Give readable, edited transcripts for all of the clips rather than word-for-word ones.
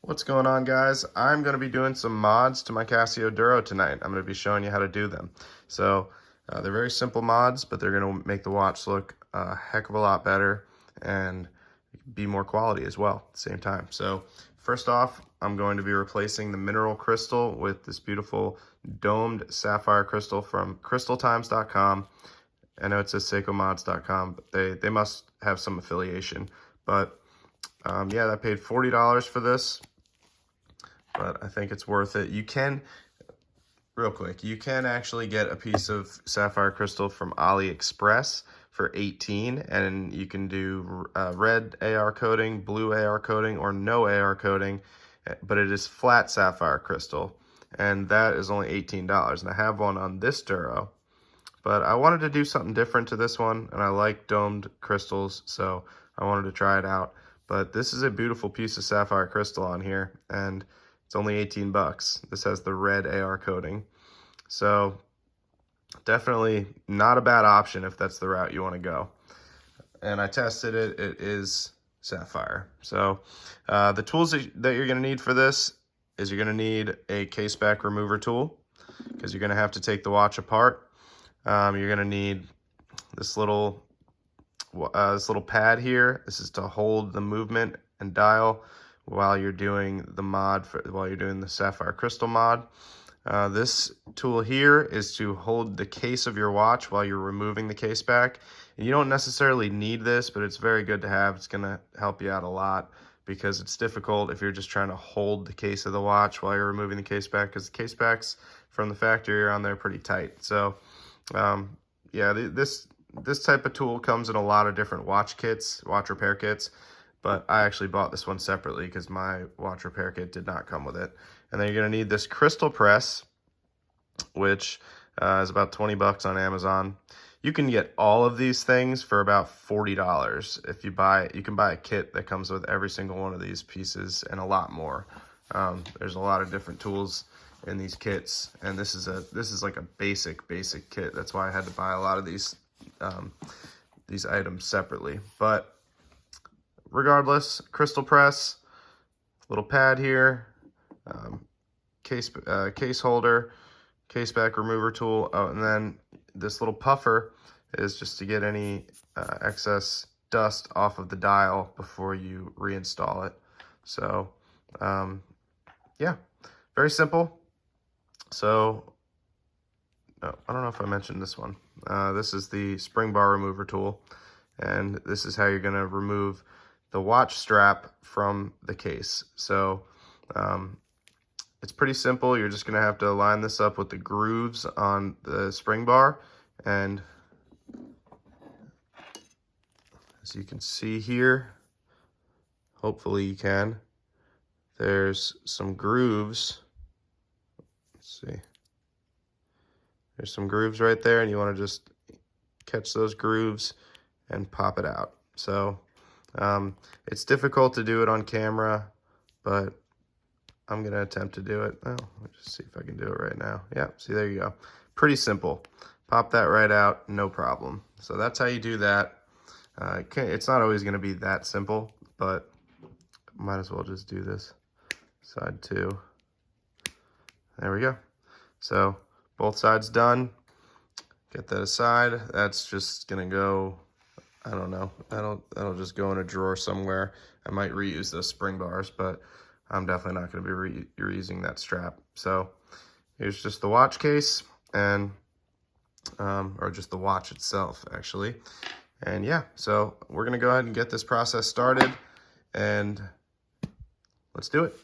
What's going on, guys? I'm going to be doing some mods to my Casio Duro tonight. I'm going to be showing you how to do them. So they're very simple mods, but they're going to make the watch look a heck of a lot better and be more quality as well at the same time. So first off, I'm going to be replacing the mineral crystal with this beautiful domed sapphire crystal from crystaltimes.com. I know it says seikomods.com, but they must have some affiliation. But yeah, I paid $40 for this, but I think it's worth it. You can, real quick, you can actually get a piece of sapphire crystal from AliExpress for $18, and you can do red AR coating, blue AR coating, or no AR coating, but it is flat sapphire crystal, and that is only $18. And I have one on this Duro, but I wanted to do something different to this one, and I like domed crystals, so I wanted to try it out. But this is a beautiful piece of sapphire crystal on here, and it's only 18 bucks. This has the red AR coating. So definitely not a bad option if that's the route you want to go. And I tested it, it is sapphire. So the tools that you're gonna need for this is you're gonna need a case back remover tool, because you're gonna have to take the watch apart. You're gonna need this little pad here. This is to hold the movement and dial while you're doing the mod, while you're doing the sapphire crystal mod. This tool here is to hold the case of your watch while you're removing the case back. And you don't necessarily need this, but it's very good to have. It's gonna help you out a lot, because it's difficult if you're just trying to hold the case of the watch while you're removing the case back, because the case backs from the factory are on there pretty tight. So yeah, this type of tool comes in a lot of different watch kits, watch repair kits, but I actually bought this one separately because my watch repair kit did not come with it. And then you're going to need this crystal press, which is about 20 bucks on Amazon. You can get all of these things for about $40. If you can buy a kit that comes with every single one of these pieces and a lot more. There's a lot of different tools in these kits, and this is like a basic kit. That's why I had to buy a lot of these items separately. But regardless, crystal press, little pad here, case holder, case back remover tool. Oh, and then this little puffer is just to get any excess dust off of the dial before you reinstall it. So yeah, very simple. So I don't know if I mentioned this one. This is the spring bar remover tool, and this is how you're going to remove the watch strap from the case. So it's pretty simple. You're just going to have to line this up with the grooves on the spring bar, and as you can see here, hopefully you can, there's some grooves. Let's see. There's some grooves right there, and you want to just catch those grooves and pop it out. So it's difficult to do it on camera, but I'm going to attempt to do it. Oh, let's just see if I can do it right now. Yeah, see, there you go. Pretty simple. Pop that right out, no problem. So that's how you do that. It's not always going to be that simple, but might as well just do this. Side two. There we go. So both sides done. Get that aside. That's just gonna go, I don't know, that'll just go in a drawer somewhere. I might reuse those spring bars, but I'm definitely not gonna be reusing that strap. So here's just the watch case, and or just the watch itself, actually. And yeah, so we're gonna go ahead and get this process started, and let's do it.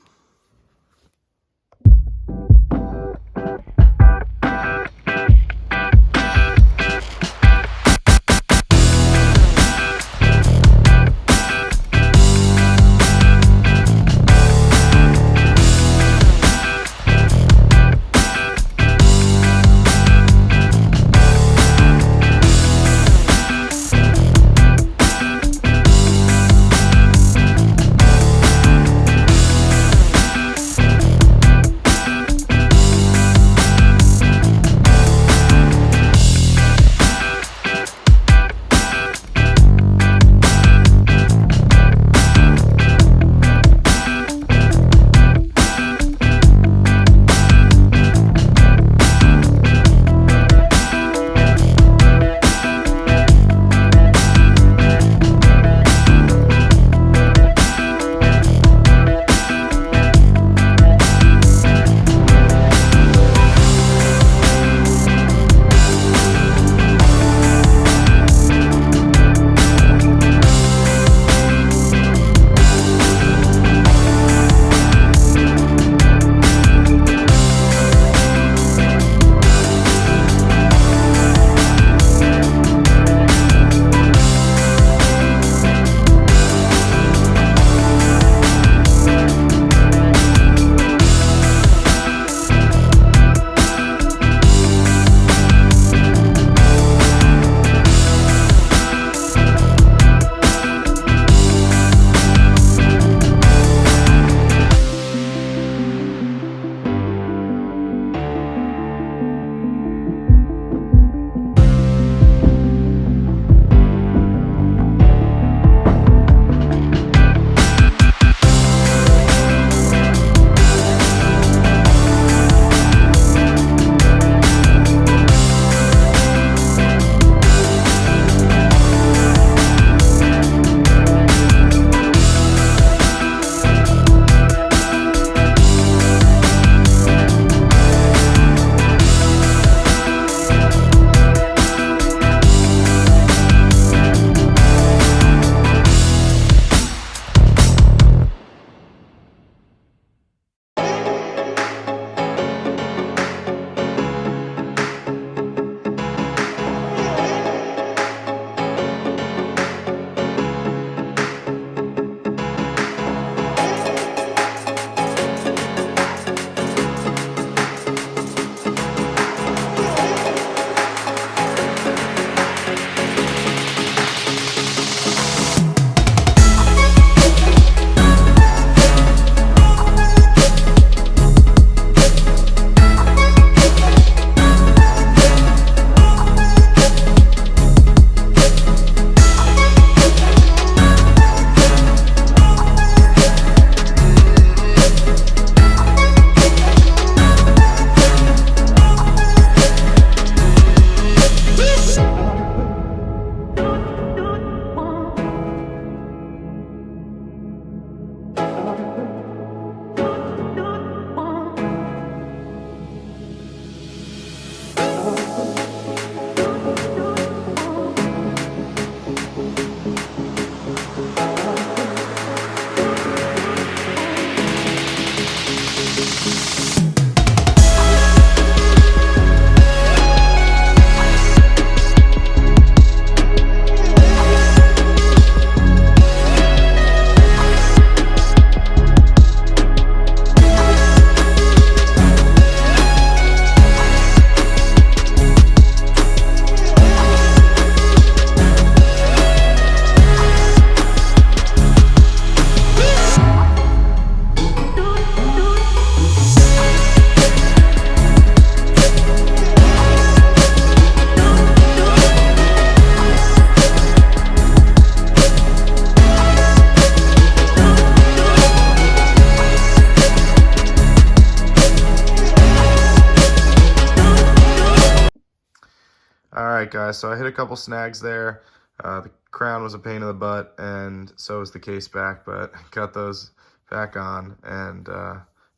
right, guys, so I hit a couple snags there. The crown was a pain in the butt, and so was the case back, but got those back on and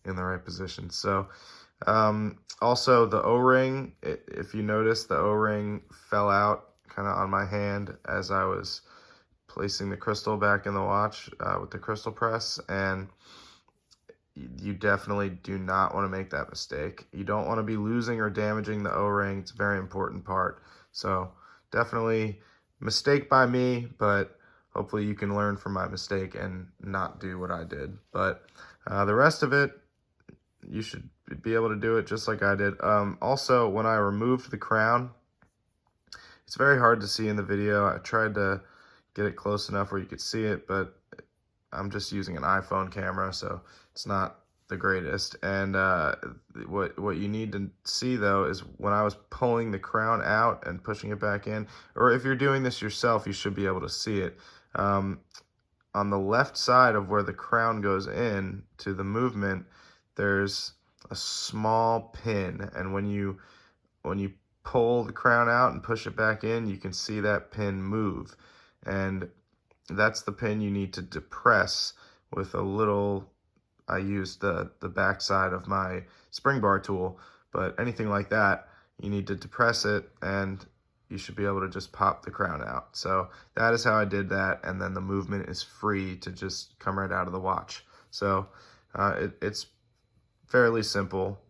in the right position. So also the O-ring, if you notice, the O-ring fell out kind of on my hand as I was placing the crystal back in the watch with the crystal press, and you definitely do not want to make that mistake. You don't want to be losing or damaging the O-ring. It's a very important part. So definitely mistake by me, but hopefully you can learn from my mistake and not do what I did. But the rest of it, you should be able to do it just like I did. Also, when I removed the crown, it's very hard to see in the video. I tried to get it close enough where you could see it, but I'm just using an iPhone camera, so it's not the greatest. And what you need to see, though, is when I was pulling the crown out and pushing it back in, or if you're doing this yourself, you should be able to see it. On the left side of where the crown goes in to the movement, there's a small pin, and when you pull the crown out and push it back in, you can see that pin move, and that's the pin you need to depress with a little, I used the back side of my spring bar tool, but anything like that, you need to depress it and you should be able to just pop the crown out. So that is how I did that, and then the movement is free to just come right out of the watch. So it's fairly simple.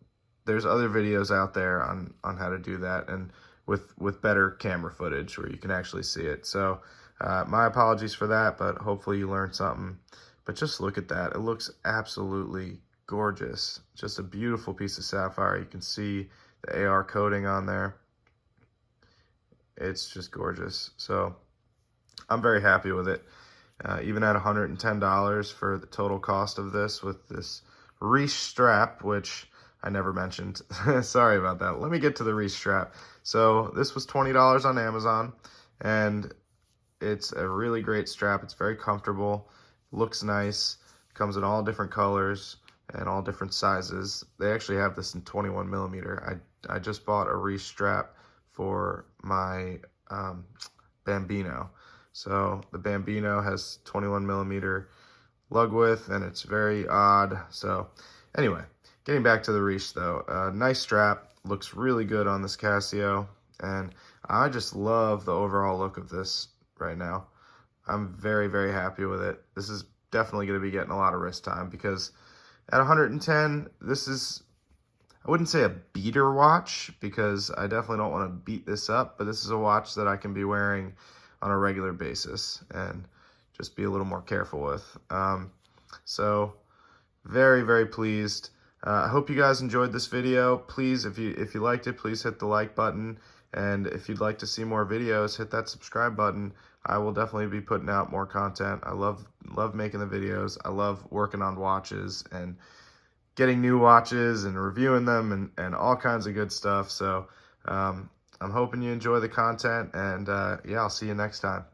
There's other videos out there on how to do that, and with better camera footage where you can actually see it. So my apologies for that, but hopefully you learned something. But just look at that. It looks absolutely gorgeous. Just a beautiful piece of sapphire. You can see the AR coating on there. It's just gorgeous. So I'm very happy with it. Even at $110 for the total cost of this, with this Reese strap, which I never mentioned. Sorry about that. Let me get to the Reese strap. So this was $20 on Amazon, and it's a really great strap. It's very comfortable, looks nice, comes in all different colors and all different sizes. They actually have this in 21 millimeter. I just bought a Reese strap for my Bambino. So the Bambino has 21 millimeter lug width, and it's very odd. So anyway, getting back to the Reese though, nice strap, looks really good on this Casio, and I just love the overall look of this right now. I'm very, very happy with it. This is definitely going to be getting a lot of wrist time, because at 110, this is, I wouldn't say a beater watch, because I definitely don't want to beat this up, but this is a watch that I can be wearing on a regular basis and just be a little more careful with. So very, very pleased. I hope you guys enjoyed this video. Please, if you liked it, please hit the like button. And if you'd like to see more videos, hit that subscribe button. I will definitely be putting out more content. I love making the videos. I love working on watches and getting new watches and reviewing them and all kinds of good stuff. So I'm hoping you enjoy the content, and yeah, I'll see you next time.